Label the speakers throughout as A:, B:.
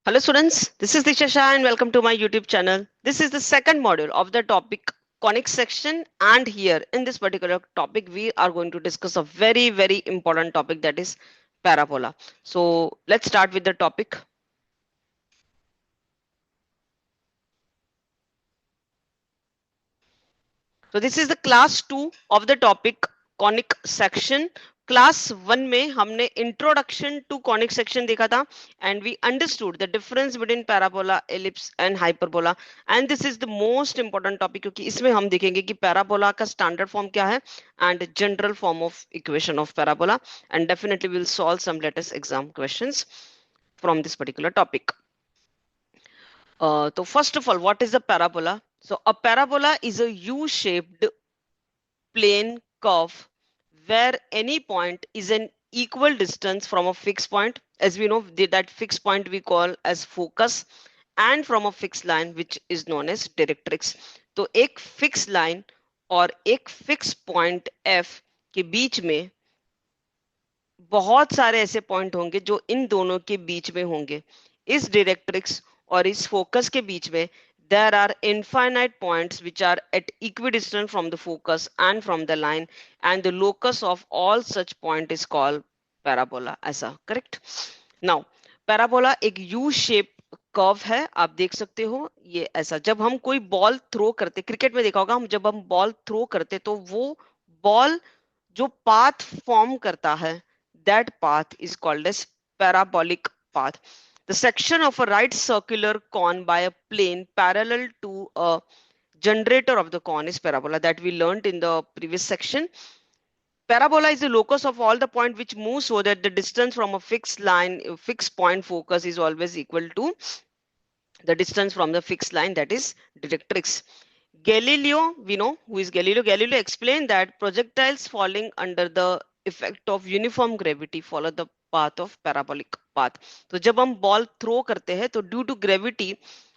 A: Hello students, this is Disha Shah and welcome to my YouTube channel. This is the second module of the topic conic section, and here in this particular topic we are going to discuss a very important topic, that is parabola. So let's start with the topic. So this is the class 2 of the topic conic section. Class 1 में हमने introduction to conic section देखा था and we understood the difference between parabola, ellipse and hyperbola. And this is the most important topic, क्योंकि इसमें हम देखेंगे कि parabola का स्टैंडर्ड फॉर्म क्या है and general form of equation of parabola, and definitely will solve some latest exam questions from this particular topic. So first of all, what is a parabola? So a parabola is a U-shaped plane curve where any point is an equal distance from a fixed point. As we know, that fixed point we call as focus, and from a fixed line which is known as directrix. तो एक fixed line और एक fixed point F के बीच में बहुत सारे ऐसे पॉइंट होंगे जो इन दोनों के बीच में होंगे. इस डायरेक्ट्रिक्स और इस फोकस के बीच में there are infinite points which are at equidistant from the focus and from the line, and the locus of all such point is called parabola. ऐसा करेक्ट. नाउ पैराबोला एक यू शेप कर्व है, आप देख सकते हो ये ऐसा. जब हम कोई बॉल थ्रो करते, क्रिकेट में देखा होगा, हम जब हम बॉल थ्रो करते तो वो बॉल जो पाथ फॉर्म करता है, that path is called as parabolic path. The section of a right circular cone by a plane parallel to a generator of the cone is parabola, that we learned in the previous section. Parabola is the locus of all the point which move so that the distance from a fixed line, fixed point focus is always equal to the distance from the fixed line, that is directrix. Galileo, we know who is Galileo. Galileo explained that projectiles falling under the effect of uniform gravity follow the path of parabolic path. तो जब हम ball throw करते हैं तो due to gravity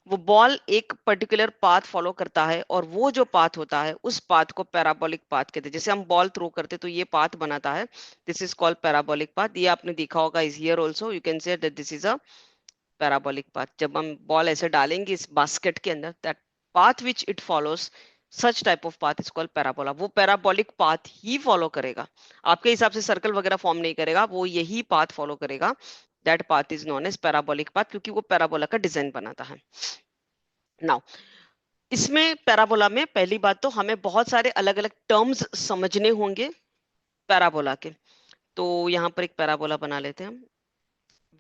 A: वो ball एक particular path follow करता है, और वो जो पाथ होता है उस पाथ को पैराबोलिक पाथ कहते हैं. जैसे हम बॉल थ्रो करते तो ये पाथ बनाता है, this is called parabolic path. ये आपने देखा होगा is here also, you can say that this is a parabolic path. जब हम बॉल ऐसे डालेंगे इस बास्केट के अंदर, that path which it follows, such type of path is called parabola. वो पैराबोलिक पाथ ही फॉलो करेगा, आपके हिसाब से सर्कल वगैरह फॉर्म नहीं करेगा, वो यही पाथ फॉलो करेगा. That path is known as parabolic path, क्योंकि वो पैराबोला का डिजाइन बनाता है. नाउ इसमें पैराबोला में पहली बात तो हमें बहुत सारे अलग अलग टर्म्स समझने होंगे पैराबोला के. तो यहाँ पर एक पैराबोला बना लेते हैं हम.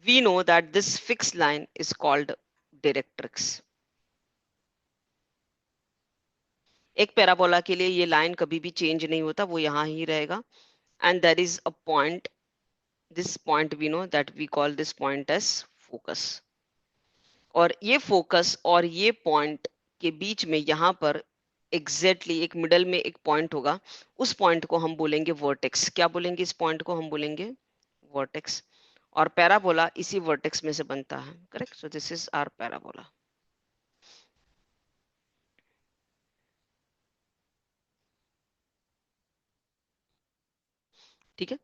A: We know that this fixed line is called directrix. एक पैराबोला के लिए ये लाइन कभी भी चेंज नहीं होता, वो यहाँ ही रहेगा. And there is a point, this point we know that we call this point as focus. और ये फोकस और ये पॉइंट के बीच में यहाँ पर एग्जैक्टली एक मिडल में एक पॉइंट होगा, उस पॉइंट को हम बोलेंगे वर्टेक्स. क्या बोलेंगे इस पॉइंट को? हम बोलेंगे वर्टेक्स. और पैराबोला इसी वर्टेक्स में से बनता है, correct. So this is our parabola. ठीक है.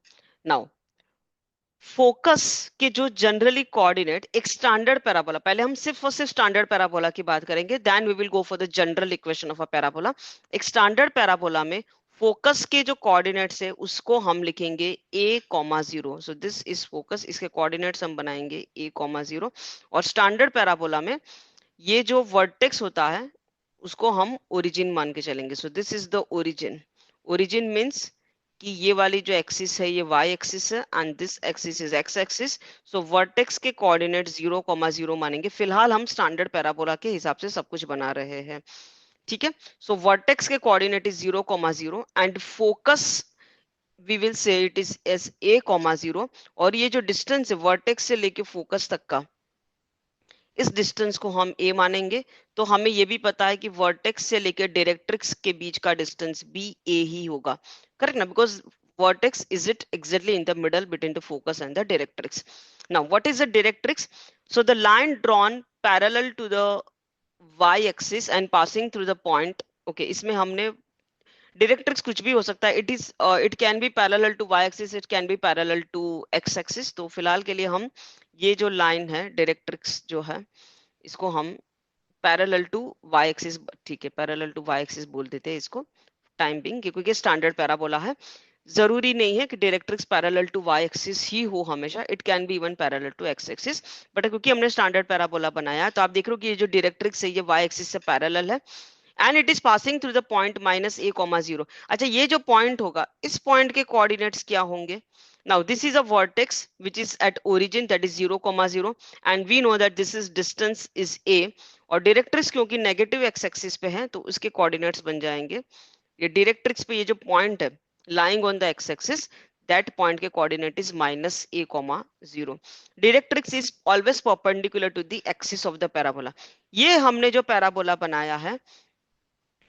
A: नाउ फोकस के जो जनरली कोऑर्डिनेट, एक स्टैंडर्ड पैराबोला, पहले हम सिर्फ और सिर्फ स्टैंडर्ड पैराबोला की बात करेंगे, then we will go for the general equation of a parabola. एक स्टैंडर्ड पैराबोला में फोकस के जो कोऑर्डिनेट्स है उसको हम लिखेंगे a,0. So this is focus, इसके कोऑर्डिनेट्स हम बनाएंगे a,0. और स्टैंडर्ड पैराबोला में ये जो वर्टेक्स होता है उसको हम ओरिजिन मान के चलेंगे. सो this is the origin. Origin means कि ये वाली जो एक्सिस है ये y एक्सिस है and this axis is x axis. So vertex के कोऑर्डिनेट 0,0 मानेंगे. फिलहाल हम स्टैंडर्ड पैराबोला के हिसाब से सब कुछ बना रहे हैं, ठीक है. सो वर्टेक्स के coordinate is 0,0 and focus we will say it is as a,0. और ये जो डिस्टेंस है वर्टेक्स से लेके फोकस तक का, इस डिस्टेंस को हम a मानेंगे. तो हमें ये भी पता है कि वर्टेक्स से लेकर डायरेक्ट्रिक्स के बीच का डिस्टेंस भी a ही होगा, करेक्ट ना, because vertex is it exactly in the middle between the focus and the directrix. Now what is the directrix? So the line drawn parallel to the y axis and passing through the point, okay, इसमें हमने directrix कुछ भी हो सकता है, it can be parallel to Y axis, it can be parallel to X axis. तो फिलहाल के लिए हम ये जो लाइन है डायरेक्ट्रिक्स जो है इसको हम पैरेलल टू वाई एक्सिस, ठीक है, पैरेलल टू वाई एक्सिस बोल देते हैं इसको टाइम बिंग, क्योंकि स्टैंडर्ड पैराबोला है। जरूरी नहीं है कि directrix parallel to Y axis ही हो हमेशा, it can be even parallel to X axis, but क्योंकि हमने स्टैंडर्ड पैराबोला बनाया है तो आप देख रहे हो कि ये जो डायरेक्ट्रिक्स है ये वाई एक्सिस से पैरेलल है and it is passing through the point minus a comma zero. अच्छा, ये जो पॉइंट होगा इस पॉइंट के कोऑर्डिनेट्स क्या होंगे? Now this is a vertex which is at origin, that is 0 comma 0, and we know that this is distance is a, और directrix क्योंकि नेगेटिव एक्स एक्सिस पे है तो उसके कोऑर्डिनेट्स बन जाएंगे, ये डायरेक्ट्रिक्स पे ये जो पॉइंट है lying on the x axis, that point के coordinate is minus a comma 0. Directrix is always perpendicular to the axis of the parabola. ये हमने जो पैराबोला बनाया है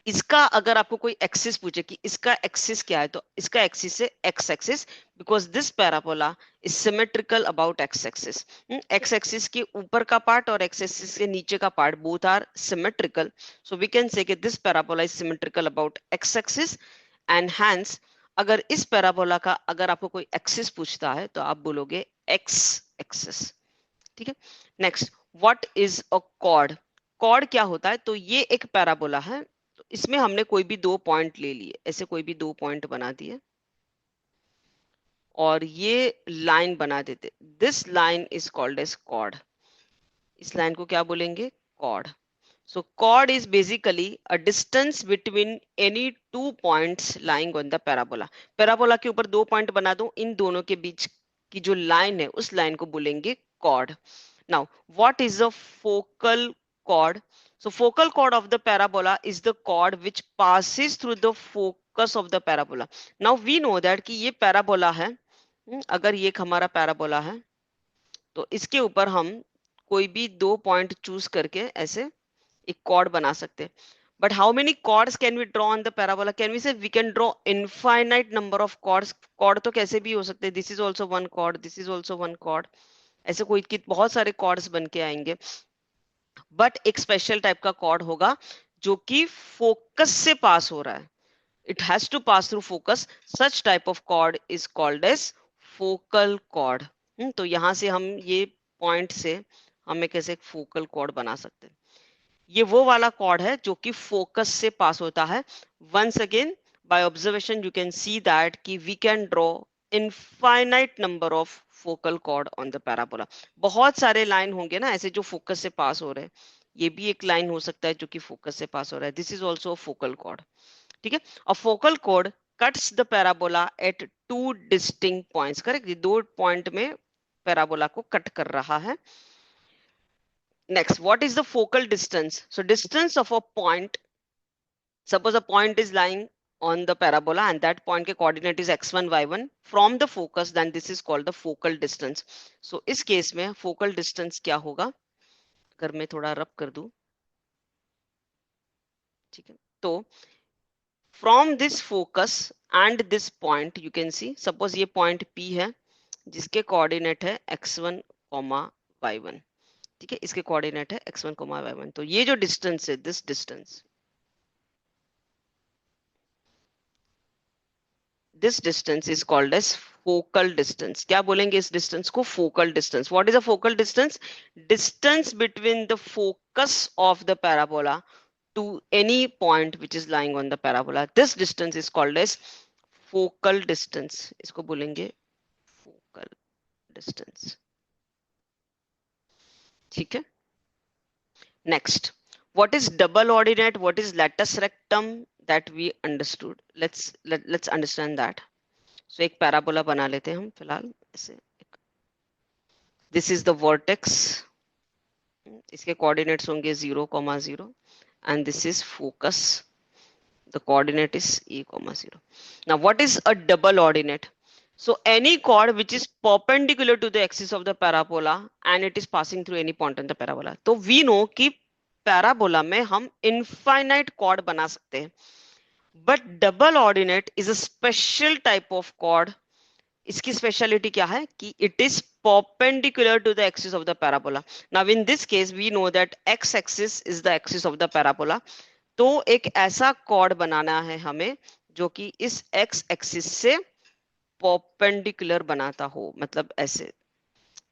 A: इसका अगर आपको कोई एक्सिस पूछे कि इसका एक्सिस क्या है तो इसका एक्सिस है x axis, because this parabola is symmetrical about X axis. X axis के ऊपर का पार्ट और एक्स एक्सिस के नीचे का part both are symmetrical, so we can say कि this parabola is symmetrical about X axis and hence अगर इस पैराबोला का अगर आपको कोई एक्सिस पूछता है तो आप बोलोगे एक्स एक्सिस। ठीक है, next, what is a chord? Chord क्या होता है? तो ये एक पैराबोला है, तो इसमें हमने कोई भी दो पॉइंट ले लिए, ऐसे कोई भी दो पॉइंट बना दिए और ये लाइन बना देते, this line is called as chord. इस लाइन को क्या बोलेंगे? Chord. So chord is basically a distance between any two points lying on the parabola. Parabola के ऊपर दो पॉइंट बना दो, इन दोनों के बीच की जो लाइन है उस लाइन को बोलेंगे chord. Now, what is a focal chord? So focal chord of the parabola is the chord which passes through the focus of the parabola. Now we know that कि ये parabola है, अगर ये हमारा parabola है तो इसके ऊपर हम कोई भी दो पॉइंट चूज करके ऐसे एक कॉर्ड बना सकते हैं। But how many chords can we draw on the parabola? Can we say we can draw infinite number of chords. Chord तो कैसे भी हो सकते हैं, this is also one chord, this is also one chord, ऐसे कोई की बहुत सारे कॉर्ड्स बन के आएंगे। बट एक स्पेशल टाइप का कॉर्ड होगा जो कि फोकस से पास हो रहा है, it has to pass through focus, such type of chord is called as focal chord. तो यहां से हम ये पॉइंट से हम एक ऐसे फोकल कॉर्ड बना सकते हैं। ये वो वाला कॉर्ड है जो कि फोकस से पास होता है। Once again by observation you can see that कि we can draw infinite number of focal chord on the parabola. बहुत सारे लाइन होंगे ना ऐसे जो फोकस से पास हो रहे हैं, ये भी एक लाइन हो सकता है जो कि फोकस से पास हो रहा है, this is also focal chord. ठीक है, a focal chord cuts the parabola at two distinct points, correct, दो पॉइंट में पैराबोला को कट कर रहा है। Next, what is the focal distance? So distance of a point, suppose a point is lying on the parabola and that point के coordinate is x1 y1 from the focus, then this is called the focal distance. So इस case में focal distance क्या होगा? अगर मैं थोड़ा रब कर दूं, ठीक है, तो from this focus and this point you can see, suppose ये point P है जिसके coordinate है x1 y1, ठीक है, इसके कोऑर्डिनेट है x1 y1, तो ये जो डिस्टेंस है, this distance is called as focal distance. क्या बोलेंगे इस डिस्टेंस को? Focal distance. What is a focal distance? Distance between the focus of the parabola to any point which is lying on the parabola, this distance is called as focal distance. इसको बोलेंगे focal distance. ठीक है, next, what is double ordinate, what is latus rectum, that we understood, let's understand that. So एक parabola बना लेते हैं हम फिलहाल ऐसे, this is the vertex, इसके कोऑर्डिनेट्स होंगे 0, 0 and this is focus, the coordinate is e, 0. Now what is a double ordinate? So any chord which is perpendicular to the axis of the parabola and it is passing through any point on the parabola. तो we know कि parabola में हम infinite chord बना सकते हैं, but double ordinate is a special type of chord. इसकी speciality क्या है कि it is perpendicular to the axis of the parabola. Now in this case we know that x axis is the axis of the parabola, तो एक ऐसा cord बनाना है हमें जो कि इस x एक्सिस से परपेंडिकुलर बनाता हो, मतलब ऐसे।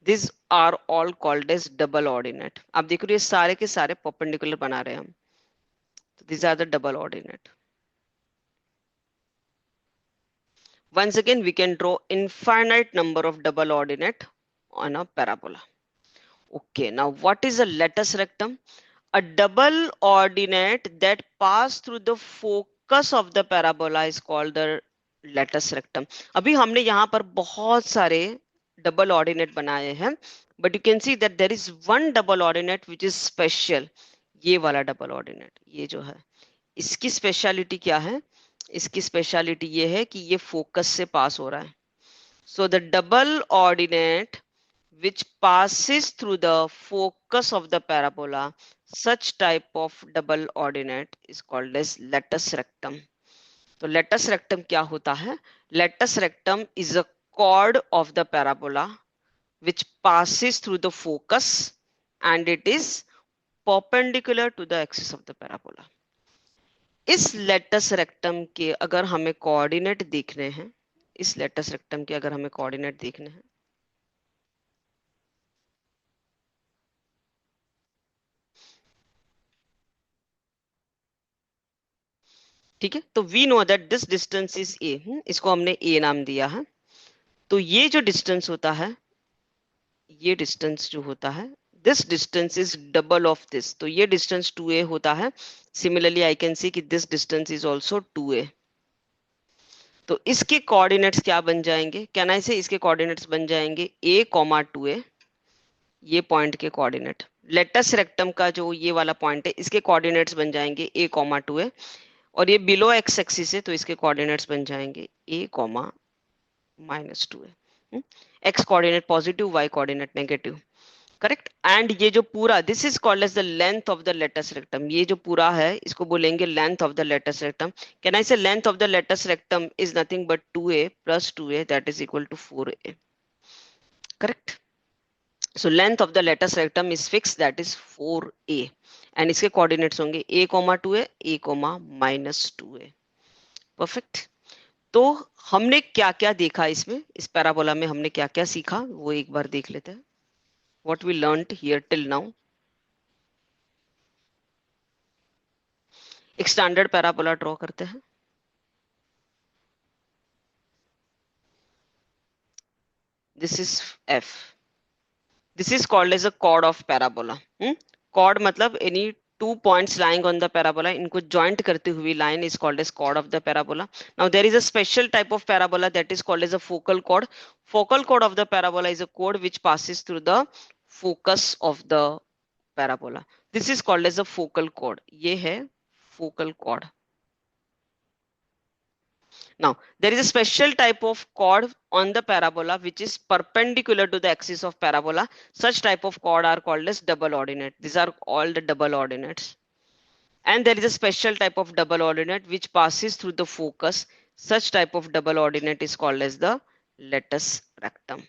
A: This are all called as double ordinate. आप देख रहे हो ये सारे के सारे परपेंडिकुलर बना रहे हैं हम, तो this are the double ordinate. Once again, we can draw infinite number of double ordinate on a parabola. Okay, now what is a latus rectum? A double ordinate that pass through the focus of the parabola is called the latus rectum. अभी हमने यहाँ पर बहुत सारे double ordinate बनाए हैं, but you can see that there is one double ordinate which is special. ये वाला double ordinate, ये जो है, इसकी स्पेशलिटी क्या है? इसकी स्पेशलिटी ये है कि ये फोकस से पास हो रहा है। So the double ordinate which passes through the focus of the parabola, such type of double ordinate is called as latus rectum. तो latus rectum क्या होता है? Latus rectum is a chord of the parabola which passes through the focus and it is perpendicular to the axis of the parabola. इस latus rectum के अगर हमें coordinate देखने हैं, इस लेटस रेक्टम के अगर हमें कोऑर्डिनेट देखने हैं, ठीक है, तो we know that this distance is a, इसको हमने ए नाम दिया है। तो ये जो डिस्टेंस होता है, ये डिस्टेंस जो होता है, this distance is double of this, तो ये डिस्टेंस 2a होता है। सिमिलरली आई कैन सी कि this distance is also 2a। तो इसके कोऑर्डिनेट्स क्या बन जाएंगे? कैन आई से इसके कोऑर्डिनेट्स बन जाएंगे a, 2a, ये पॉइंट के कोऑर्डिनेट। लेटस रेक्टम का जो ये वाला पॉइंट है, इसके कोऑर्डिनेट्स बन जाएंगे a, 2a, और ये बिलो एक्स एक्सिस है तो इसके कोऑर्डिनेट्स बन जाएंगे a, -2a। X coordinate positive, Y coordinate negative, correct. And ये जो पूरा, this is called as the length of the latus rectum, ये जो पूरा है इसको बोलेंगे length of the latus rectum. Can I say length of the latus rectum is nothing but 2a + 2a that is equal to 4a, correct. So length of the latus rectum is fix, that is 4a, and इसके coordinates होंगे a, 2a, a, -2a। Perfect. तो हमने क्या क्या देखा इसमें, इस parabola में हमने क्या क्या सीखा, वो एक बार देख लेते हैं। What we learned here till now. एक स्टैंडर्ड पैराबोला ड्रॉ करते हैं। This is f. This is called as a chord of parabola. Chord मतलब any two points lying on the parabola, इनको joint करती हुई line is called as chord of the parabola. Now there is a special type of parabola that is called as a focal chord. Focal chord of the parabola is a chord which passes through the focus of the parabola. This is called as a focal chord. ये है focal chord. Now, there is a special type of chord on the parabola which is perpendicular to the axis of parabola. Such type of chord are called as double ordinate. These are all the double ordinates. And there is a special type of double ordinate which passes through the focus. Such type of double ordinate is called as the latus rectum.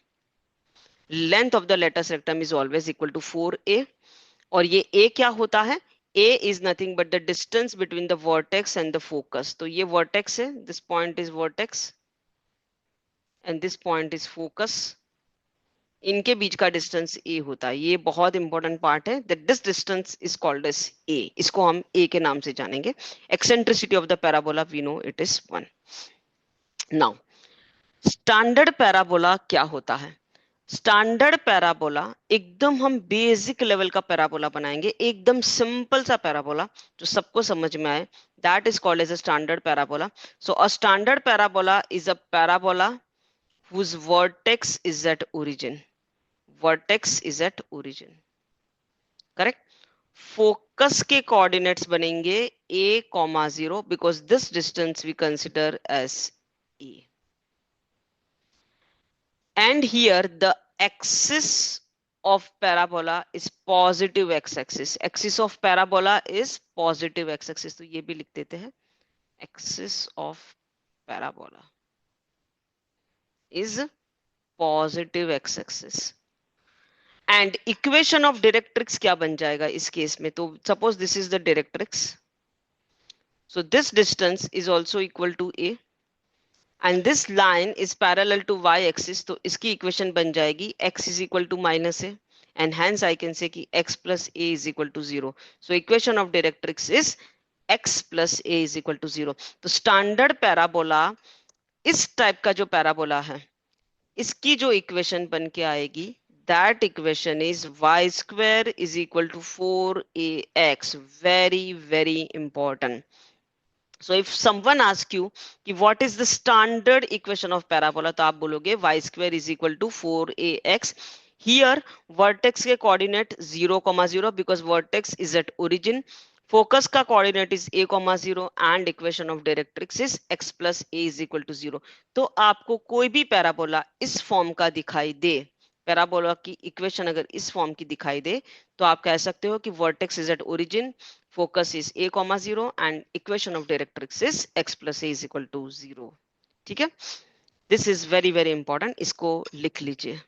A: Length of the latus rectum is always equal to 4a. और ये a क्या होता है? A is nothing but the distance between the vertex and the focus. तो ये vertex है, this point is vertex and this point is focus. इनके बीच का डिस्टेंस a होता है। ये बहुत इंपॉर्टेंट पार्ट है, that this distance is called as a. इसको हम a के नाम से जानेंगे। Eccentricity of the parabola we know it is 1. Now, standard parabola क्या होता है? स्टैंडर्ड पैराबोला एकदम हम बेसिक लेवल का पैराबोला बनाएंगे, एकदम सिंपल सा पैराबोला जो सबको समझ में आए, that is called as a standard parabola. So a standard parabola is a parabola whose vertex is at origin. Vertex is at origin, correct. Focus के कोऑर्डिनेट्स बनेंगे a, 0 because this distance we consider as a. And here the axis of parabola is positive x-axis. Axis of parabola is positive x-axis. तो ये भी लिख देते हैं, axis of parabola is positive x-axis. And equation of directrix क्या बन जाएगा इस केस में? तो suppose this is the directrix. So this distance is also equal to a and this line is parallel to y axis. तो इसकी equation बन जाएगी x is equal to minus a and hence I can say कि x plus a is equal to 0. So equation of directrix is x plus a is equal to 0. तो standard parabola, इस type का जो parabola है, इसकी जो equation बन के आएगी, that equation is y square is equal to 4ax. Very very important. So if someone asks you कि what is the standard equation of parabola, तो आप बोलोगे y square is equal to 4ax. Here vertex के coordinate 0, 0 because vertex is at origin. Focus का coordinate is a, 0 and equation of directrix is x plus a is equal to 0. तो आपको कोई भी parabola इस फॉर्म का दिखाई दे, parabola की इक्वेशन अगर इस फॉर्म की दिखाई दे, तो आप कह सकते हो कि vertex is at origin, focus is a, 0 and equation of directrix is x plus a is equal to 0. ठीक है, this is very very important, इसको लिख लीजिए.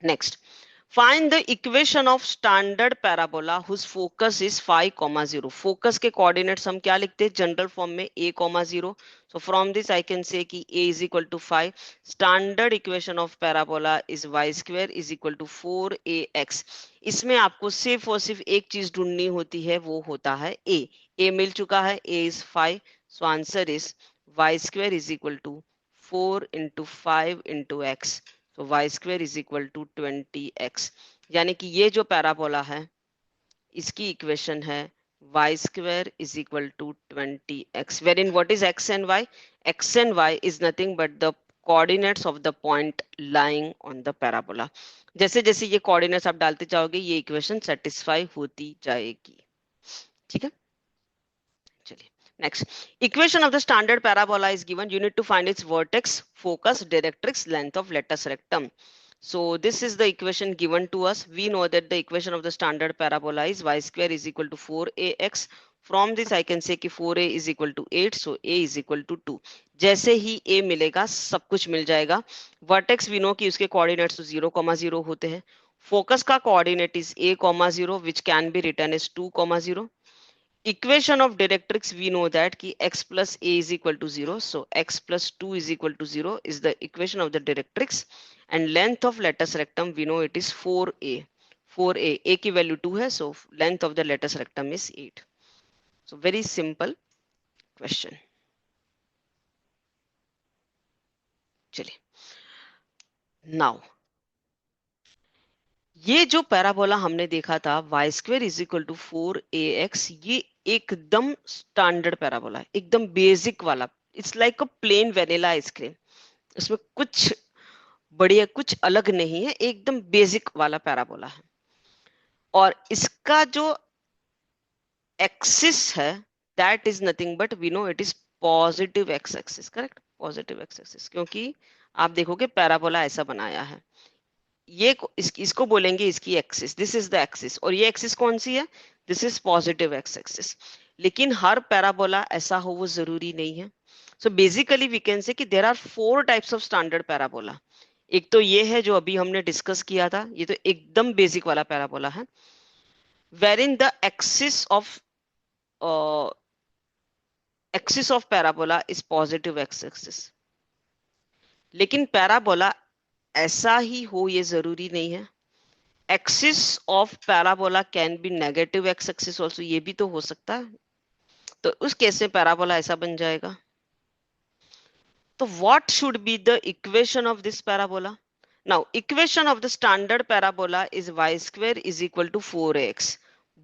A: Next, find the equation of standard parabola whose focus is phi, 0. Focus के coordinates हम क्या लिखते हैं जनरल फॉर्म में a, 0. So from this I can say कि a is equal to phi. Standard equation of parabola is y square is equal to 4ax. इसमें आपको सिर्फ और सिर्फ एक चीज ढूंढनी होती है, वो होता है a. a मिल चुका है, a is phi. So answer is y square is equal to 4 into 5 into x. तो y square is equal to 20x. यानी कि ये जो पैराबोला है इसकी इक्वेशन है y square is equal to 20x. Wherein what is x and y? X and y is nothing but the coordinates of the point lying on the parabola. जैसे जैसे ये coordinates आप डालते जाओगे ये इक्वेशन सेटिस्फाई होती जाएगी. ठीक है, चलिए next. Equation of the standard parabola is given. You need to find its vertex, focus, directrix, length of latus rectum. So this is the equation given to us. We know that the equation of the standard parabola is y square is equal to 4ax. From this I can say कि 4a is equal to 8. So a is equal to 2. जैसे ही a मिलेगा सब कुछ मिल जाएगा. Vertex we know कि उसके coordinates 0, 0 होते हैं. Focus का coordinate is a, 0 which can be written as 2, 0. Equation of directrix we know that ki x plus a is equal to 0. So x plus 2 is equal to 0 is the equation of the directrix. And length of latus rectum we know it is 4a. 4a, a की value 2 है, so length of the latus rectum is 8. So very simple question. चलिए now ये जो parabola हमने देखा था y square is equal to 4ax, ये एकदम स्टैंडर्ड पैराबोला है, एकदम बेसिक वाला. It's like a plain vanilla ice cream. इसमें कुछ बढ़िया कुछ अलग नहीं है, एकदम बेसिक वाला पैराबोला है. और इसका जो एक्सिस है that is nothing but we know it is positive x axis. Correct, positive x axis, क्योंकि आप देखोगे पैराबोला ऐसा बनाया है. ये इसको बोलेंगे इसकी axis, this is the axis. और ये एक्सिस कौन सी है? This is positive x axis. लेकिन हर पैराबोला ऐसा हो वो जरूरी नहीं है. So basically we can say कि there are 4 types of standard parabola. एक तो ये है जो अभी हमने डिस्कस किया था, ये तो एकदम बेसिक वाला पैराबोला है, where in the axis of parabola is positive x axis. लेकिन पैराबोला ऐसा ही हो ये जरूरी नहीं है. Axis of parabola can be negative x axis also, ये भी तो हो सकता है. तो उस केस में पैराबोला ऐसा बन जाएगा. तो what should be the equation of this parabola? Now equation of the standard parabola is y square is equal to 4x.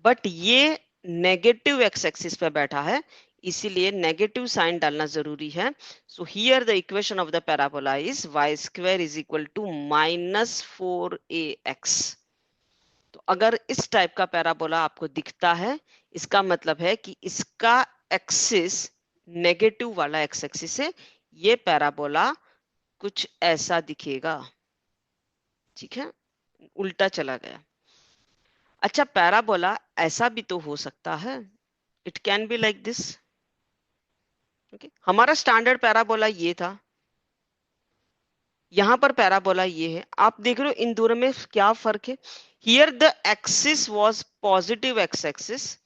A: But ये नेगेटिव एक्स एक्सिस पे बैठा है, इसीलिए नेगेटिव साइन डालना जरूरी है. So here the equation of the parabola is y square is equal to -4ax. तो अगर इस टाइप का पैराबोला आपको दिखता है, इसका मतलब है कि इसका एक्सिस नेगेटिव वाला एक्स एक्सिस है. ये पैराबोला कुछ ऐसा दिखेगा. ठीक है, उल्टा चला गया. अच्छा, पैराबोला ऐसा भी तो हो सकता है, it can be like this. Okay, हमारा स्टैंडर्ड पैराबोला ये था, यहां पर पैराबोला ये है. आप देख रहे हो इन दोनों में क्या फर्क है? Here the axis was positive x axis,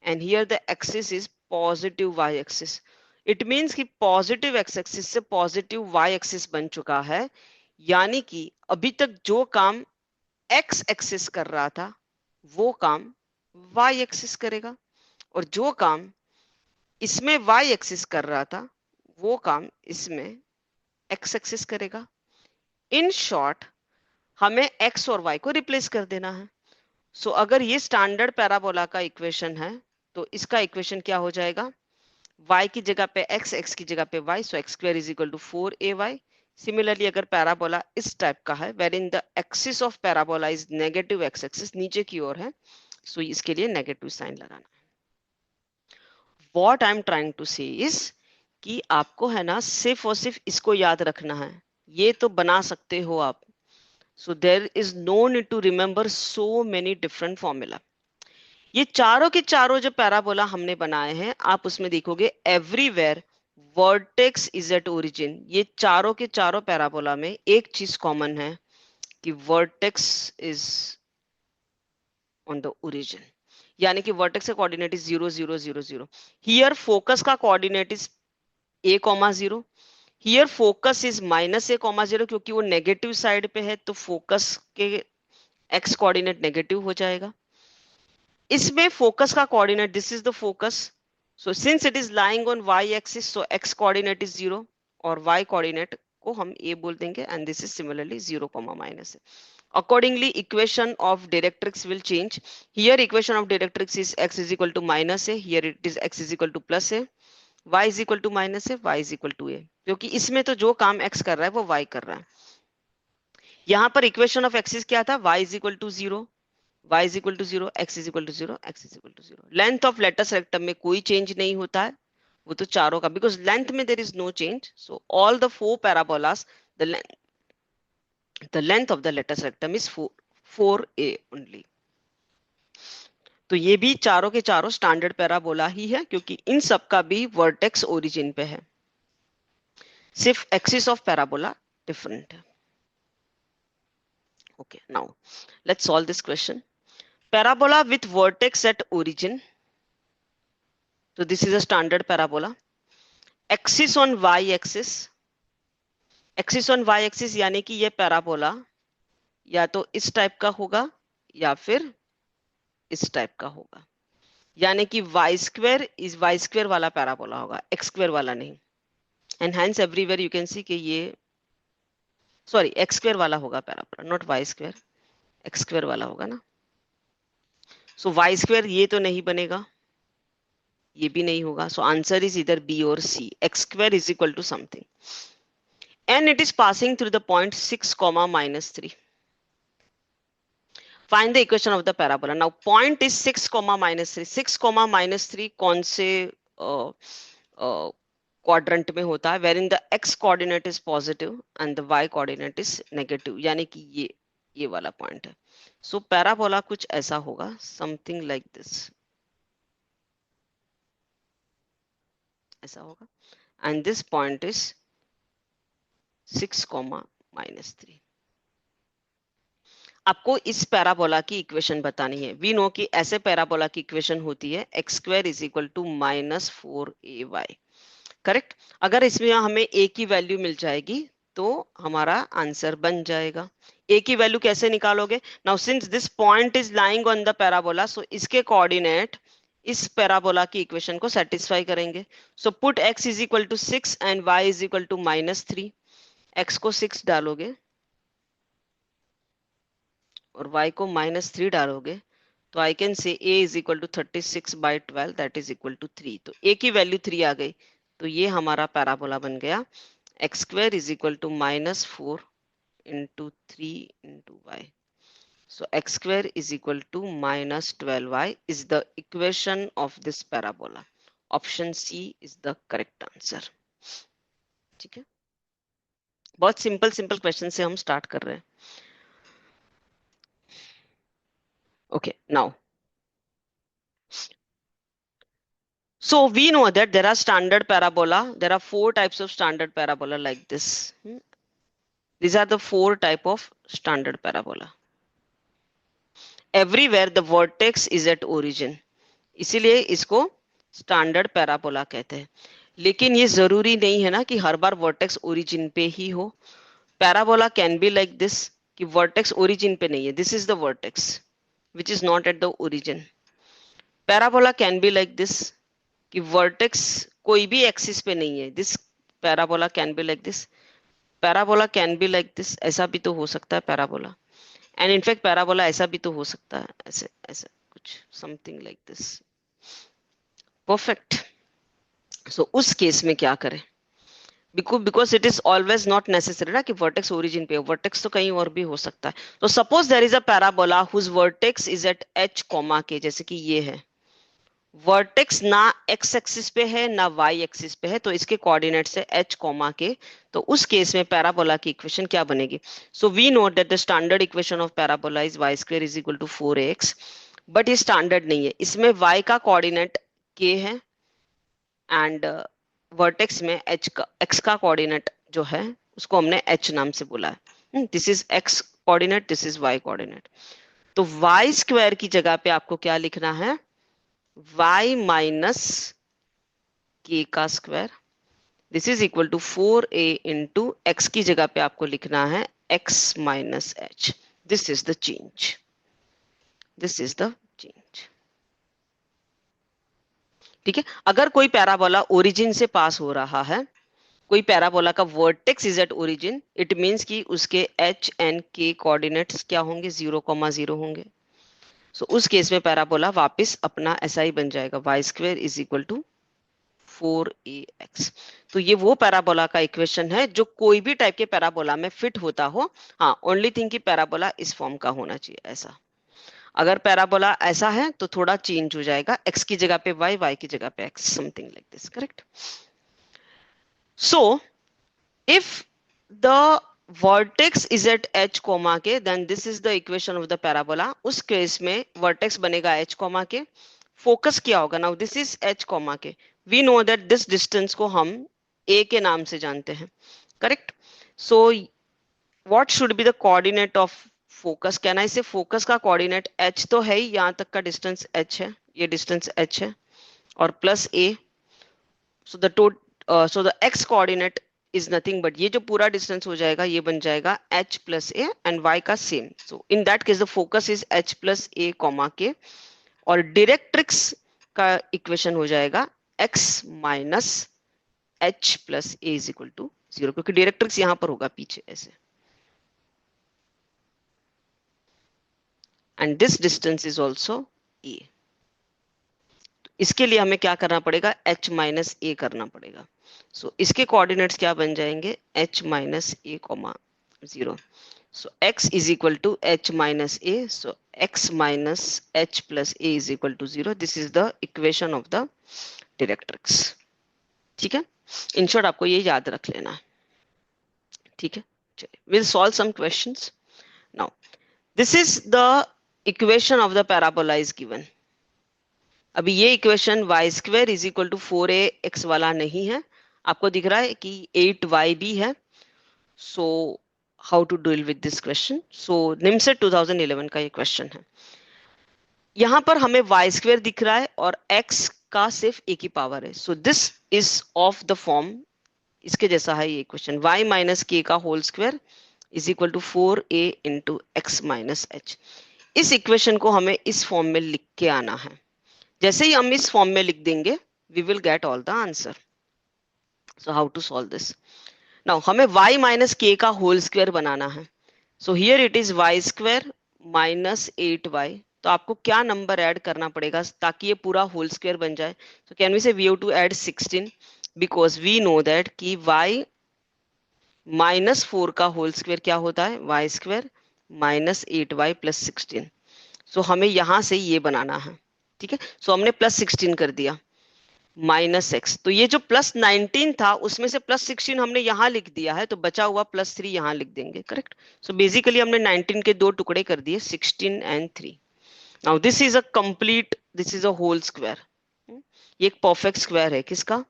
A: and here the axis is positive y axis. It means कि positive x axis से positive y axis बन चुका है, यानी कि अभी तक जो काम x axis कर रहा था वो काम y axis करेगा, और जो काम इसमें y axis कर रहा था वो काम इसमें x axis करेगा. इन शॉर्ट हमें x और y को रिप्लेस कर देना है. सो अगर ये स्टैंडर्ड पैराबोला का इक्वेशन है तो इसका इक्वेशन क्या हो जाएगा? y की जगह पे x, x की जगह पे y, so x square is equal to 4ay. Similarly अगर पैराबोला इस टाइप का है where in the axis of parabola is negative x axis, नीचे की ओर है, सो इसके लिए नेगेटिव साइन लगाना है. What I am trying to say is कि आपको है ना सिर्फ और सिर्फ इसको याद रखना है. ये तो बना सकते हो आप. So there is no need to remember so many different formula. ये चारों के चारों जो पैराबोला हमने बनाए हैं, आप उसमें देखोगे everywhere vertex is at origin. ये चारों के चारों पैराबोला में एक चीज कॉमन है कि vertex is on the origin. यानी कि vertex का कोऑर्डिनेट इज 0 0 0 0. Here focus का coordinate is a, 0. Here focus is -a, 0 क्योंकि वो नेगेटिव साइड पे है तो फोकस के x कोऑर्डिनेट नेगेटिव हो जाएगा. इसमें फोकस का coordinate, this is the focus, so since it is lying on y axis so x coordinate is 0 और y कोऑर्डिनेट को हम a बोल देंगे and this is similarly 0, -a. Accordingly, equation of directrix will change. Here equation of directrix is x is equal to -a. Here it is x is equal to +a. y is equal to -a, y is equal to a. क्योंकि इसमें तो जो काम x कर रहा है वो y कर रहा है. यहाँ पर इक्वेशन ऑफ एक्सिस क्या था? y is equal to 0, y is equal to 0, x is equal to 0, x is equal to 0. Length of latus rectum में कोई चेंज नहीं होता है, वो तो चारों का, बिकॉज लेंथ में there is no change. So all the 4 parabolas the length of the latus rectum is 4a only. तो ये भी चारों के चारों स्टैंडर्ड पैराबोला ही है क्योंकि इन सब का भी वर्टेक्स ओरिजिन पे है, सिर्फ एक्सिस ऑफ पैराबोला डिफरेंट है. Okay, now let's solve this question. Parabola with vertex at origin, तो this is a standard parabola. Axis on Y axis, axis on Y axis यानी कि ये पैराबोला या तो इस टाइप का होगा या फिर इस टाइप का होगा, यानी कि y square is y square वाला पैराबोला होगा, एक्स स्क्वायर वाला नहीं. And hence everywhere you can see कि ये सॉरी एक्स स्क्वायर वाला होगा parabola, not y square, x square वाला होगा ना. सो वाई स्क्वायर ये तो नहीं बनेगा, ये भी नहीं होगा. सो आंसर इज इधर बी और C. X square is equal to something and it is passing through the point 6, -3. Find the equation of the parabola. Now point is 6, -3. 6, -3 कौन से quadrant में होता है? Wherein the x coordinate is positive and the y coordinate is negative, यानी कि ये वाला point है. So parabola कुछ ऐसा होगा, something like this, ऐसा होगा. And this point is 6, -3. आपको इस पैराबोला की इक्वेशन बतानी है. वी नो कि ऐसे पैराबोला की इक्वेशन होती है x square is equal to -4ay. Correct. अगर इसमें हमें a की वैल्यू मिल जाएगी तो हमारा आंसर बन जाएगा. a की वैल्यू कैसे निकालोगे? Now since this point is lying on the parabola, so इसके कोऑर्डिनेट इस पैराबोला की इक्वेशन को सेटिस्फाई करेंगे. So put x is equal to 6 and y is equal to -3. x को 6 डालोगे और y को -3 डालोगे तो I can say a is equal to 36/12 that is equal to 3. तो a की वैल्यू 3 आ गई, तो ये हमारा पैराबोला बन गया. X square is equal to -4 into 3 into y. So x square is equal to -12y is the equation of this parabola. Option C is the correct answer. ठीक है, बहुत सिंपल क्वेश्चन से हम स्टार्ट कर रहे हैं. Okay, now, so we know that there are standard parabola. There are 4 types of standard parabola like this. These are the 4 type of standard parabola. Everywhere the vertex is at origin. इसीलिए इसको standard parabola कहते हैं। लेकिन ये जरूरी नहीं है ना कि हर बार वर्टेक्स ओरिजिन पे ही हो। Parabola can be like this कि वर्टेक्स ओरिजिन पे नहीं है, this is the vertex which is not at the origin. Parabola can be like this कि वर्टेक्स कोई भी एक्सिस पे नहीं है, this parabola can be like this. Parabola can be like this, ऐसा भी तो हो सकता है पैराबोला। एंड इनफैक्ट पैराबोला ऐसा भी तो हो सकता है, ऐसे ऐसे कुछ समथिंग लाइक दिस। परफेक्ट। सो उस केस में क्या करें? Because it is always not necessary ना कि वर्टेक्स ओरिजिन पे हो, वर्टेक्स तो कहीं और भी हो सकता है। तो suppose there is a parabola whose vertex is at h comma k, जैसे कि ये है। वर्टेक्स ना एक्स एक्सिस पे है ना वाई एक्सिस पे है, तो इसके कोऑर्डिनेट्स है एच कॉमा के। तो उस केस में पैराबोला की इक्वेशन क्या बनेगी? So we know that the standard equation of parabola is y square is equal to 4ax। But ये स्टैंडर्ड नहीं है, इसमें वाई का कोऑर्डिनेट के है एंड वर्टेक्स में एच का एक्स का कोऑर्डिनेट जो है उसको हमने एच नाम से बोला है। This is x coordinate, this is y coordinate. तो वाई स्क्वायर की जगह पे आपको क्या लिखना है? y माइनस के का square, this is equal to 4a into x की जगह पे आपको लिखना है x minus h. This is the change, this is the change. ठीक है। अगर कोई पैराबोला ओरिजिन से पास हो रहा है, कोई पैराबोला का vertex is at origin, it means कि उसके h एंड k कोऑर्डिनेट्स क्या होंगे? 0,0 होंगे। सो उस केस में पैराबोला वापस अपना ऐसा ही बन जाएगा, y square is equal to 4ax। तो ये वो पैराबोला का इक्वेशन है जो कोई भी टाइप के पैराबोला में फिट होता हो। हाँ, ओनली थिंग कि पैराबोला इस फॉर्म का होना चाहिए ऐसा। अगर पैराबोला ऐसा है तो थोड़ा चेंज हो जाएगा, x की जगह पे y, y की जगह पे x, something like this, correct? So if the vertex is at h comma k, then this is the equation of the parabola. उस केस में vertex बनेगा h comma k, फोकस क्या होगा? Now this is h comma k, we know that this distance को हम a के नाम से जानते हैं, correct? So what should be the coordinate of focus? Can I say focus का कोऑर्डिनेट h तो है ही, यहाँ तक का डिस्टेंस h है, ये डिस्टेंस h है, और plus a। So the x coordinate is nothing but ये जो पूरा डिस्टेंस हो जाएगा ये बन जाएगा h plus a and y का same. So in that case the focus is h plus a comma k, और डायरेक्ट्रिक्स का इक्वेशन हो जाएगा x minus h plus a is equal to 0, क्योंकि डायरेक्ट्रिक्स यहां पर होगा पीछे ऐसे, and this distance is also a। इसके लिए हमें क्या करना पड़ेगा? h माइनस ए करना पड़ेगा। सो इसके कोऑर्डिनेट्स क्या बन जाएंगे? h minus a comma 0। सो x is equal to h minus a, so x minus h plus a is equal to 0। This is the equation of the directrix. ठीक है, इन शॉर्ट आपको ये याद रख लेना है। ठीक है, चलिए will solve some questions now. This is the equation of the parabola is given. अभी ये equation y square is equal to 4ax वाला नहीं है, आपको दिख रहा है कि 8y भी है। So how to deal with this question? So NIMCET 2011 का ये क्वेश्चन है। यहाँ पर हमें y स्क्वायर दिख रहा है और x का सिर्फ एक ही पावर है। So this is of the form, इसके जैसा है ये इक्वेशन, y माइनस के का whole square is equal to 4a into x minus h. इस इक्वेशन को हमें इस फॉर्म में लिख के आना है। जैसे ही हम इस फॉर्म में लिख देंगे we will get all the answer. So how to solve this? Now हमें y माइनस के का होल स्क्वायर बनाना है। So here it is y square minus 8y। तो आपको क्या नंबर ऐड करना पड़ेगा ताकि ये पूरा होल स्क्वायर बन जाए? So can we say we have to add 16 because we know that कि y माइनस 4 का होल स्क्वायर क्या होता है? y square minus 8y plus 16। So हमें यहां से ये बनाना है। ठीक है, सो हमने प्लस 16 कर दिया माइनस एक्स। तो ये जो प्लस 19 था उसमें से प्लस 16 हमने यहाँ लिख दिया है, तो बचा हुआ प्लस 3 यहाँ लिख देंगे, करेक्ट? सो बेसिकली हमने 19 के दो टुकड़े कर दिए, 16 and 3। Now this is a complete, this is a whole square. ये एक परफेक्ट स्क्वायर है किसका?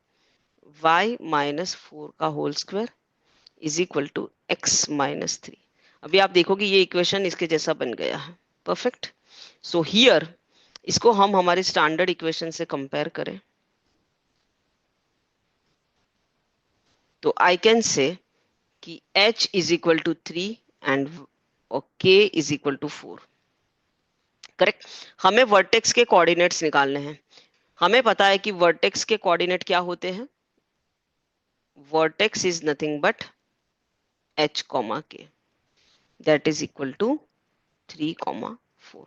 A: y माइनस 4 का whole square is equal to x minus 3। अभी आप देखोगे ये इक्वेशन इसके जैसा बन गया है, परफेक्ट। सो हियर इसको हम हमारी स्टैंडर्ड इक्वेशन से कंपेयर करें तो आई कैन से कि h is equal to 3 and k is equal to 4। Correct. हमें वर्टेक्स के कोऑर्डिनेट्स निकालने हैं। हमें पता है कि वर्टेक्स के कोऑर्डिनेट क्या होते हैं। Vertex is nothing but h k, that is equal to 3 4।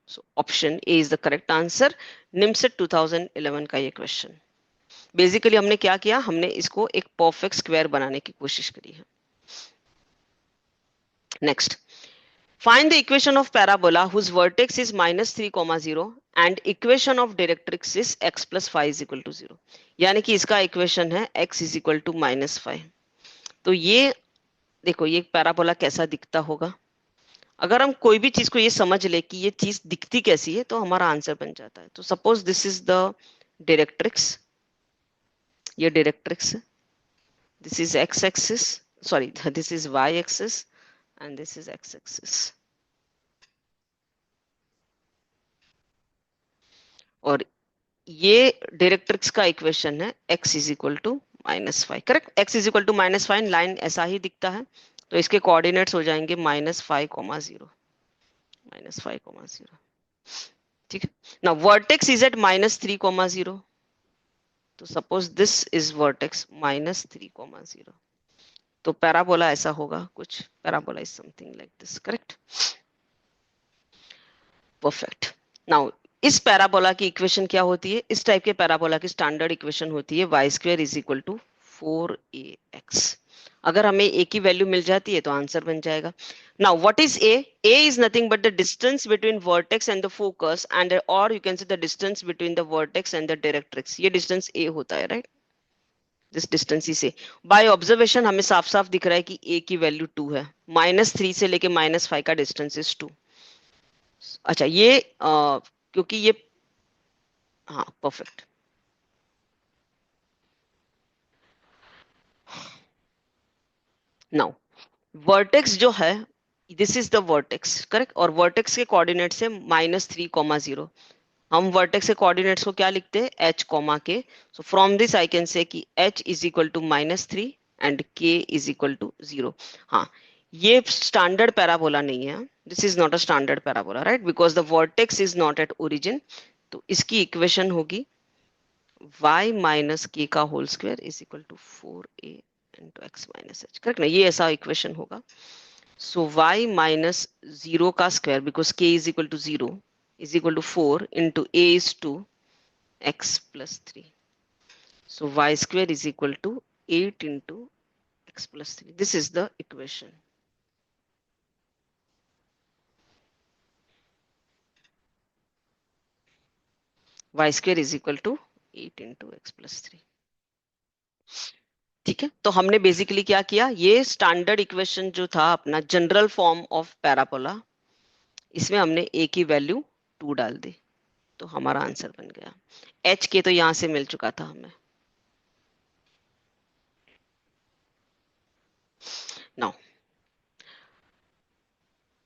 A: so option A is the correct answer। NIMCET 2011 का ये क्वेश्चन। बेसिकली हमने क्या किया, हमने इसको एक परफेक्ट स्क्वायर बनाने की कोशिश करी है। Next, find the equation of parabola whose vertex is -3, 0 and equation of directrix is x plus 5 is equal to 0। यानी कि इसका इक्वेशन है x is equal to -5। तो ये देखो ये पैराबोला कैसा दिखता होगा। अगर हम कोई भी चीज को ये समझ ले कि ये चीज दिखती कैसी है तो हमारा आंसर बन जाता है। तो suppose this is the directrix, ये डायरेक्ट्रिक्स है, this is x axis, sorry this is y axis and this is x axis. और ये डायरेक्ट्रिक्स का इक्वेशन है x is equal to -5। Correct, x is equal to -5 line ऐसा ही दिखता है। तो इसके कोऑर्डिनेट्स हो जाएंगे -5, 0 -5, 0। ठीक है ना। Vertex is at -3, 0। तो सपोज दिस इज वर्टेक्स -3, 0। तो पैराबोला ऐसा होगा कुछ। Parabola is something like this. Correct, perfect. Now इस पैराबोला की इक्वेशन क्या होती है। इस टाइप के पैराबोला की स्टैंडर्ड इक्वेशन होती है y² is equal to 4ax। अगर हमें a की वैल्यू मिल जाती है तो आंसर बन जाएगा। Now what is a? a is nothing but the distance between vertex and the focus and or you can say the distance between the vertex and the directrix। ये distance a होता है, right. This distance ही से by observation हमें साफ साफ दिख रहा है कि a की वैल्यू 2 है। -3 से लेके -5 का डिस्टेंस इज 2। अच्छा ये क्योंकि ये, हाँ परफेक्ट। नाउ वर्टेक्स जो है, this is the vertex. Correct, और वर्टेक्स के कोऑर्डिनेट्स है -3, 0। हम वर्टेक्स के कोऑर्डिनेट्स को क्या लिखते हैं, h, k। So from this I can say कि h is equal to -3 and k is equal to 0। हाँ, ये स्टैंडर्ड पैराबोला नहीं है। This is not a standard parabola, right, because the vertex is not at origin. तो इसकी equation होगी y minus k का whole square is equal to 4a into x minus h. Correct ना, ये ऐसा equation होगा। सो y माइनस 0 का square because k is equal to 0 is equal to 4 into a is 2 x plus 3। So y square is equal to 8 into x plus 3। This is the equation। y square is equal to 8 into x plus 3। ठीक है, तो हमने basically क्या किया, ये standard equation जो था अपना जनरल फॉर्म ऑफ पैराबोला, इसमें हमने a की वैल्यू 2 डाल दी तो हमारा आंसर बन गया। h के तो यहां से मिल चुका था हमें। नाउ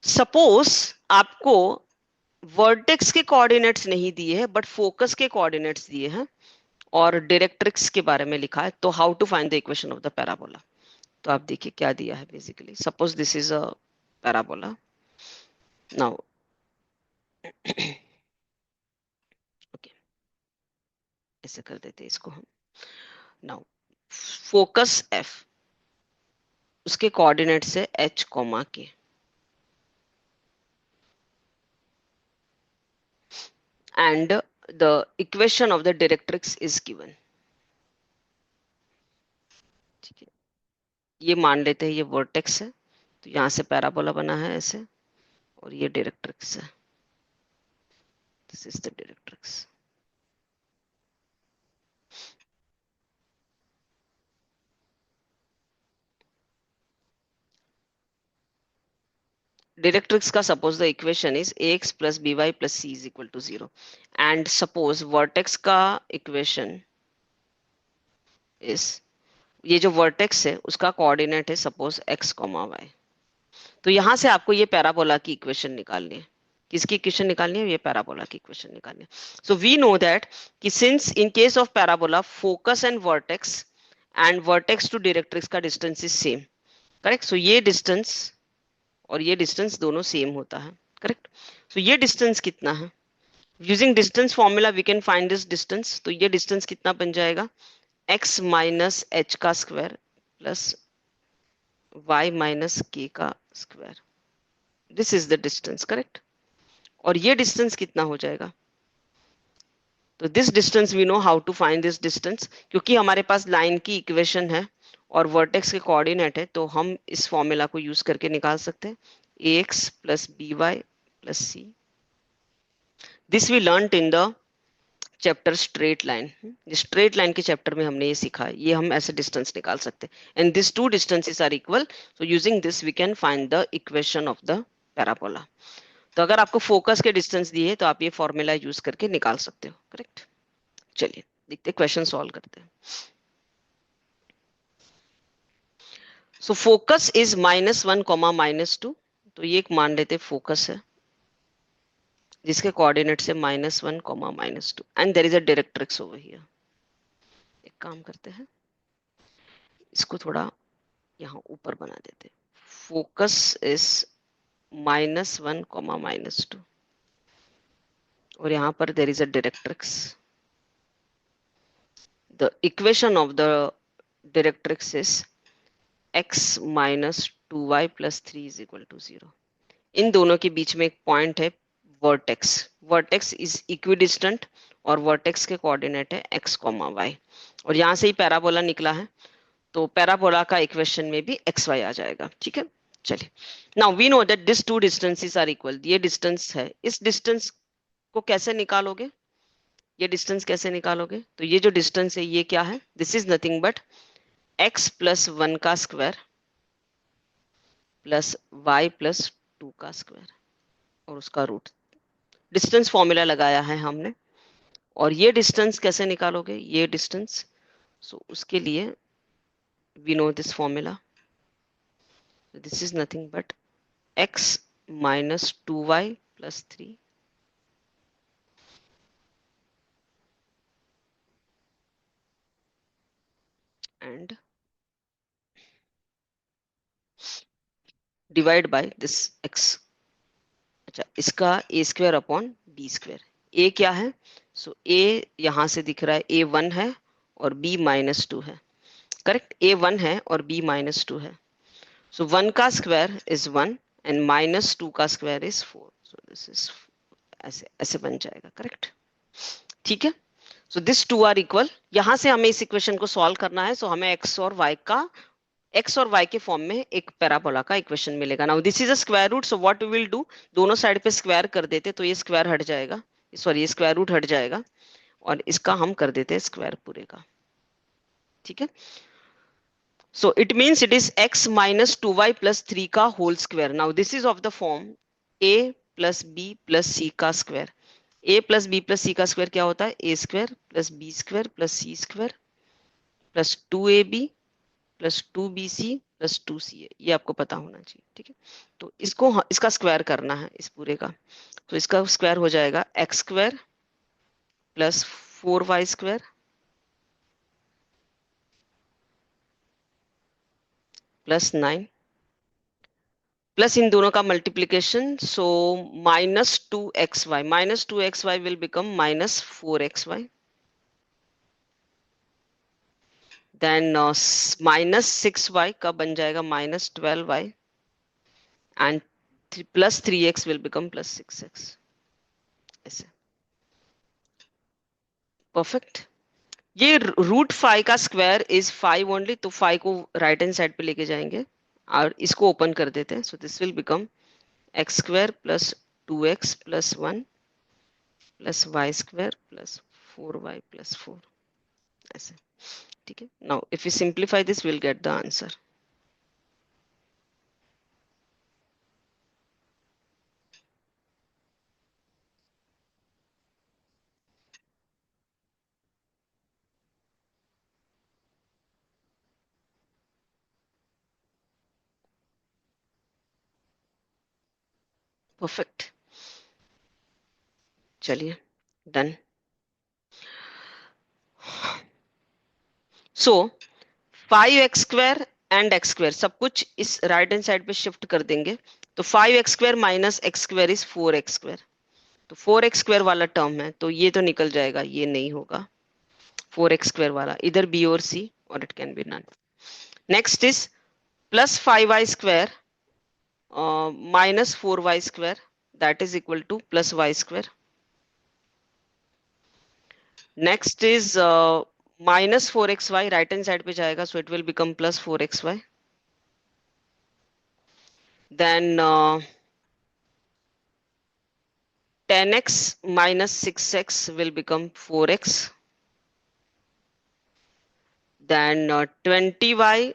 A: सपोज आपको वर्टेक्स के कोऑर्डिनेट्स नहीं दिए हैं बट फोकस के कोऑर्डिनेट्स दिए हैं और डायरेक्ट्रिक्स के बारे में लिखा है, तो how to find the equation of the parabola. तो आप देखिए क्या दिया है। Basically suppose this is a parabola. Now okay, ऐसे कर देते हैं इसको हम। नाउ फोकस f, उसके कोऑर्डिनेट्स है h, k and the equation of the directrix is given। ठीक है, ये मान लेते हैं ये वर्टेक्स है, तो यहां से पैराबोला बना है ऐसे, और ये डायरेक्ट्रिक्स है। This is the directrix. Directrix का suppose the equation is ax plus by plus c is equal to 0 and suppose vertex का इक्वेशन इज, ये जो वर्टेक्स है उसका कोऑर्डिनेट है सपोज x, y। तो यहां से आपको ये पैराबोला की इक्वेशन निकालनी है। किसकी इक्वेशन निकालनी है? ये पैराबोला की इक्वेशन निकालनी है. सो वी नो दैट कि since in case of parabola focus and vertex to directrix का distance is same. Correct. So ये डिस्टेंस और ये डिस्टेंस दोनों सेम होता है. करेक्ट. सो ये डिस्टेंस कितना है? Using distance formula we can find this distance. तो ये डिस्टेंस कितना बन जाएगा? x माइनस एच का square plus y minus k का square. This is the distance. Correct. और ये डिस्टेंस कितना हो जाएगा? तो this distance we know how to find this distance, क्योंकि हमारे पास लाइन की इक्वेशन है और वर्टेक्स के कोऑर्डिनेट है, तो हम इस फॉर्मूला को यूज करके निकाल सकते हैं. ax plus b y plus c. This we learn in the chapter straight line. Straight line के चैप्टर में हमने ये सीखा है. ये हम ऐसे डिस्टेंस निकाल सकते हैं and this two distances are equal. So using this we can find the equation of the parabola. तो अगर आपको फोकस के डिस्टेंस दिए तो आप ये फॉर्मूला यूज करके निकाल सकते हो. करेक्ट. चलिए देखते क्वेश्चन सॉल्व करते हैं. So focus is -1, -2. तो ये एक मान लेते फोकस है जिसके कोऑर्डिनेट से -1, -2 and there is a directrix over here. एक काम करते हैं, इसको थोड़ा यहाँ ऊपर बना देते. फोकस इज -1, -2 और यहाँ पर there is a directrix. The equation of the directrix is x minus 2y plus 3 is equal to 0. इन दोनों के बीच में एक पॉइंट है वर्टेक्स. वर्टेक्स इज इक्विडिस्टेंट और वर्टेक्स के कोऑर्डिनेट है x, y. और यहाँ से ही पैराबोला निकला है, तो पैराबोला का इक्वेशन में भी एक्स वाई आ जाएगा. ठीक है. चलिए, now we know that this two distances are equal. ये डिस्टेंस है, इस डिस्टेंस को कैसे निकालोगे? ये डिस्टेंस कैसे निकालोगे? तो ये जो डिस्टेंस है ये क्या है? This is nothing but x plus 1 का स्क्वायर प्लस y प्लस 2 का स्क्वायर और उसका रूट. डिस्टेंस फॉर्मूला लगाया है हमने. और ये डिस्टेंस कैसे निकालोगे? ये डिस्टेंस, सो उसके लिए we know this formula. This is nothing but x minus 2y plus 3 and divide by this x. अच्छा, इसका a square upon b square. a क्या है? सो a यहां से दिख रहा है a1 है और b -2 है. करेक्ट. a1 है और b -2 है. सो 1 का स्क्वायर इज 1 एंड -2 का square is 4. So this is ऐसे ऐसे बन जाएगा. करेक्ट. ठीक है. So this two are equal. यहां से हमें इस इक्वेशन को सॉल्व करना है. सो हमें x और y के फॉर्म में एक पैराबोला का इक्वेशन मिलेगा. Now this is a square root. So what we will do, दोनों साइड पे स्क्वायर कर देते, तो ये स्क्वायर हट जाएगा, सॉरी ये स्क्वायर रूट हट जाएगा और इसका हम कर देते हैं स्क्वायर पूरे का. ठीक है. So it means it is x minus 2y plus 3 का whole square. Now this is of the form a plus B plus C का square. a plus B plus C का स्क्वायर क्या होता है? a square plus B square plus C square plus 2ab plus 2bc plus 2ca. ये आपको पता होना चाहिए. ठीक है. तो इसका स्क्वायर करना है इस पूरे का. तो इसका स्क्वायर हो जाएगा X square plus 4y square plus 9 plus इन दोनों का multiplication. So -2xy will become -4xy. Then -6y का बन जाएगा -12y and plus 3x will become plus 6x. ऐसे. परफेक्ट. ये रूट 5 का स्क्वायर इज 5 ओनली, तो 5 को राइट हैंड साइड पे लेके जाएंगे और इसको ओपन कर देते हैं. So this will become X square plus 2x plus 1 plus Y square plus 4y plus 4. ऐसे. ठीक है. Now if you simplify this will get the answer. Perfect. चलिए done. So 5x² and x² सब कुछ इस राइट हैंड साइड पे shift कर देंगे, तो 5x² minus x² is 4x²। तो 4x² वाला टर्म है तो ये तो निकल जाएगा, ये नहीं होगा 4x² वाला, इधर बी और सी, और it can be none. Next is plus 5y² minus 4y² that is equal to plus y²। Next is minus 4xy, right hand side पे जाएगा, so it will become plus 4xy। then 10x minus 6x will become 4x। then 20y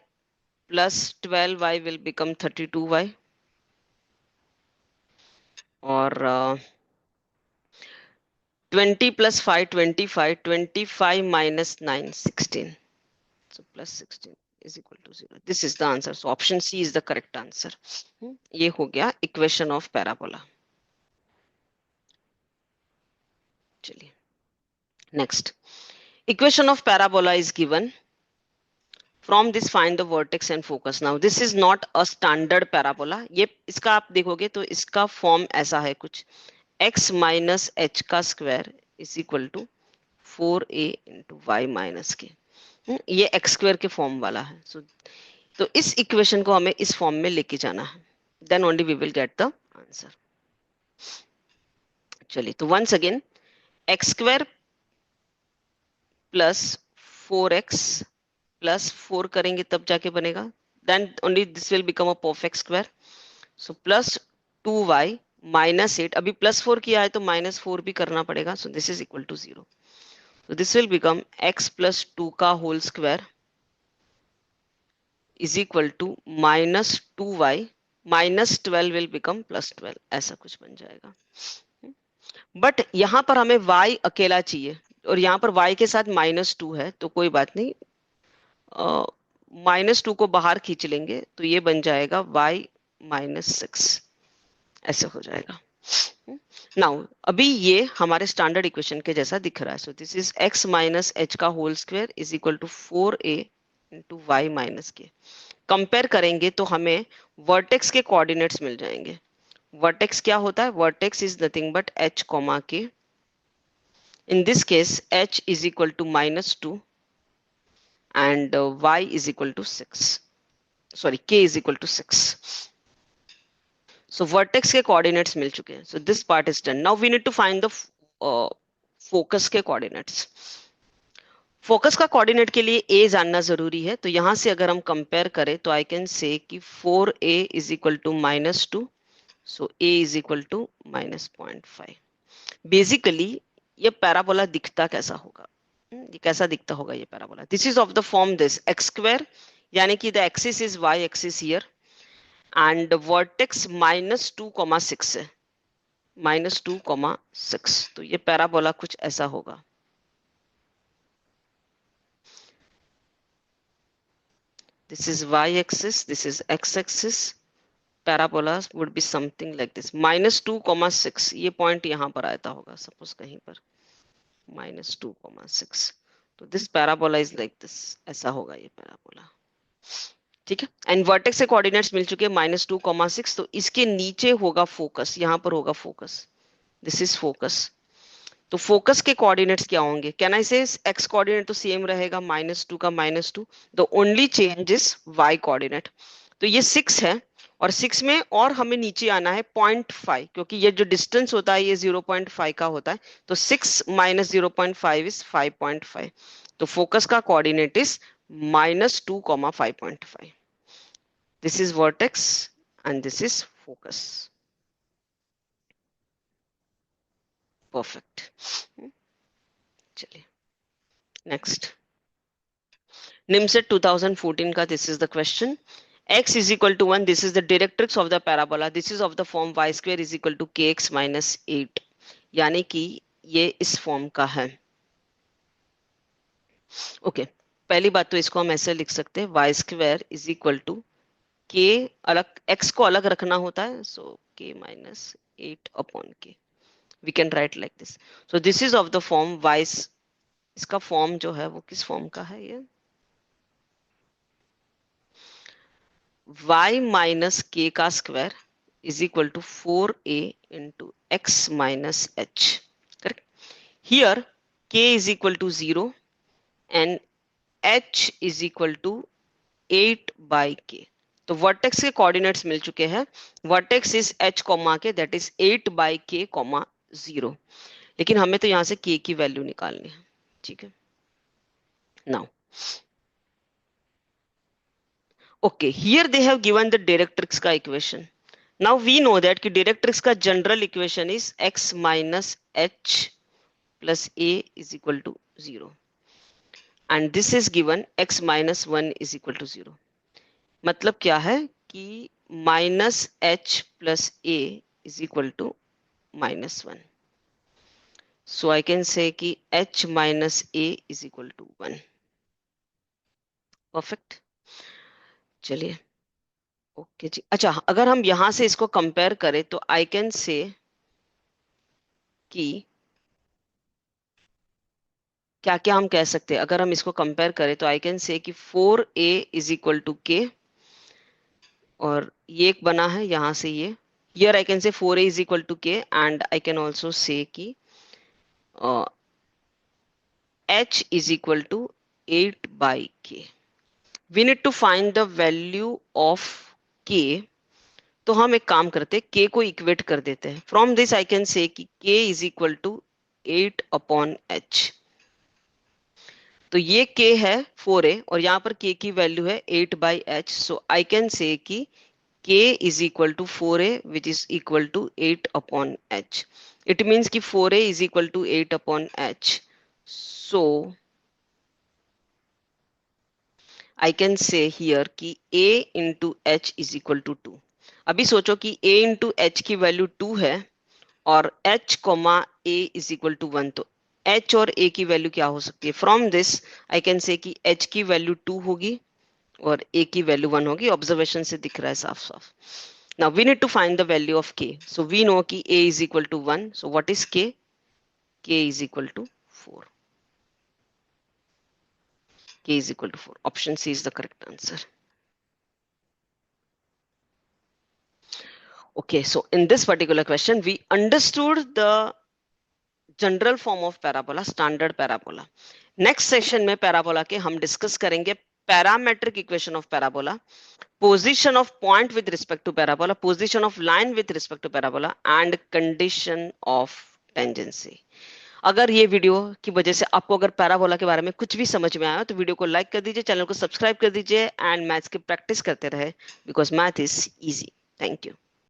A: plus 12y will become 32y। और 20 plus 5 25, 25 minus 9 16, so plus 16 is equal to 0। this is the answer, so option C is the correct answer। ये हो गया equation of parabola. चलिए next, equation of parabola is given, from this find the vertex and focus। now this is not a standard parabola, ये इसका आप देखोगे तो इसका फॉर्म ऐसा है कुछ, x माइनस एच का square is equal to 4a into Y minus k, ये x स्क्वायर के फॉर्म वाला है। तो इस इक्वेशन को हमें इस फॉर्म में लेके जाना है, then only we will get the answer. चलिए तो once again x² plus 4x plus 4 करेंगे तब जाके बनेगा, then only this will become a perfect square. So plus 2y minus 8, अभी प्लस 4 किया है तो माइनस 4 भी करना पड़ेगा, so this is equal to 0। so this will become x plus 2 का whole square is equal to minus 2y minus 12 will become plus 12, ऐसा कुछ बन जाएगा। बट यहाँ पर हमें y अकेला चाहिए और यहाँ पर y के साथ -2 है, तो कोई बात नहीं, -2 को बाहर खींच लेंगे तो ये बन जाएगा y -6, ऐसे हो जाएगा। नाउ अभी ये हमारे स्टैंडर्ड इक्वेशन के जैसा दिख रहा है, so this is x minus H का whole square is equal to 4a into Y minus K. Compare करेंगे तो हमें वर्टेक्स के कोऑर्डिनेट्स मिल जाएंगे। वर्टेक्स क्या होता है? Vertex is nothing but h comma k। in this case h is equal to -2 and y is equal to 6, sorry k is equal to 6। so vertex के coordinates मिल चुके हैं, so this part is done। now we need to find the focus के coordinates। Focus का coordinate के लिए a जानना जरूरी है, तो यहां से अगर हम कंपेयर करें तो आई कैन से कि 4a is equal to -2, so a is equal to -0.5। Basically ये पैराबोला दिखता कैसा होगा, ये कैसा दिखता होगा ये parabola? This is of the form this x², यानी कि the axis is y axis here and vertex -2,6 है, -2,6, तो ये पैराबोला कुछ ऐसा होगा। This is y-axis, this is x-axis. Parabola would be something like this. -2,6, ये पॉइंट यहाँ पर आता होगा, सपोज कहीं पर -2,6, तो this parabola is like this, ऐसा होगा ये पैराबोला। ठीक है, एंड वर्टेक्स से कोऑर्डिनेट्स मिल चुके हैं -2,6, तो इसके नीचे होगा फोकस, यहाँ पर होगा फोकस, दिस इज फोकस। तो फोकस के कोऑर्डिनेट्स क्या होंगे? कैन आई से एक्स कोऑर्डिनेट तो सेम रहेगा, -2 का -2, the only change is y coordinate. तो ये 6 है और 6 में और हमें नीचे आना है 0.5, क्योंकि ये जो डिस्टेंस होता है ये 0.5 का होता है, तो 6 - 0.5 इज 5.5। तो फोकस का coordinate is -2, 5.5। This is vertex and this is focus. Perfect. चलिए नेक्स्ट, निमसेट 2014 का this is the question. x is equal to 1, this is the directrix of the parabola, this is of the form y square is equal to kx minus 8, यानी कि ये इस form का है। Okay, पहली बात तो इसको हम ऐसे लिख सकते हैं, y square is equal to k, अलग x को अलग रखना होता है, so k minus 8 upon k। we can write like this. So this is of the form y, इसका फॉर्म जो है वो किस फॉर्म का है, ये y माइनस के का square is equal to 4a into x minus h. Correct. Here k is equal to 0 and h is equal to 8 by k. तो वर्टेक्स के कोऑर्डिनेट्स मिल चुके हैं. Vertex is h comma k, that is 8 by k comma 0. लेकिन हमें तो यहां से k की वैल्यू निकालनी है. ठीक है. Now okay, here they have given the directrix का equation. Now we know that कि directrix का general equation is x minus h plus a is equal to 0 and this is given x minus 1 is equal to 0. मतलब क्या है कि minus h plus a is equal to minus 1. So I can say कि h minus a is equal to 1. Perfect. चलिए okay जी. अच्छा, अगर हम यहां से इसको कंपेयर करें तो आई कैन से कि क्या क्या हम कह सकते हैं. अगर हम इसको कंपेयर करें तो आई कैन से कि 4a इज इक्वल टू के, और ये एक बना है यहां से ये. Here I can say 4a is equal to K and I can also say कि h is equal to 8 by K. We need to find the value of k. तो हम एक काम करते हैं, k को इक्वेट कर देते हैं. From this I can say कि k is equal to 8 upon h. तो ये k है 4a और यहाँ पर k की वैल्यू है 8 by h. So I can say कि k is equal to 4a which is equal to 8 upon h. It means कि 4a is equal to 8 upon h. So I can say here कि a into h is equal to 2. अभी सोचो कि a into h की value 2 है और h comma a is equal to 1. तो h और a की वैल्यू क्या हो सकती है? From this I can say कि h की वैल्यू 2 होगी और a की वैल्यू 1 होगी. ऑब्जर्वेशन से दिख रहा है साफ साफ. Now we need to find the value of k. So we know कि a is equal to 1. So what is k? k is equal to 4. k is equal to 4. Option C is the correct answer. Okay, so in this particular question, we understood the general form of parabola, standard parabola. Next session में parabola के हम discuss करेंगे parametric equation of parabola, position of point with respect to parabola, position of line with respect to parabola, and condition of tangency. अगर ये video की वजह से आपको अगर पैराबोला के बारे में कुछ भी समझ में आया तो वीडियो को लाइक कर दीजिए, चैनल को सब्सक्राइब कर दीजिए एंड मैथ्स की प्रैक्टिस करते रहे because math is easy. Thank you.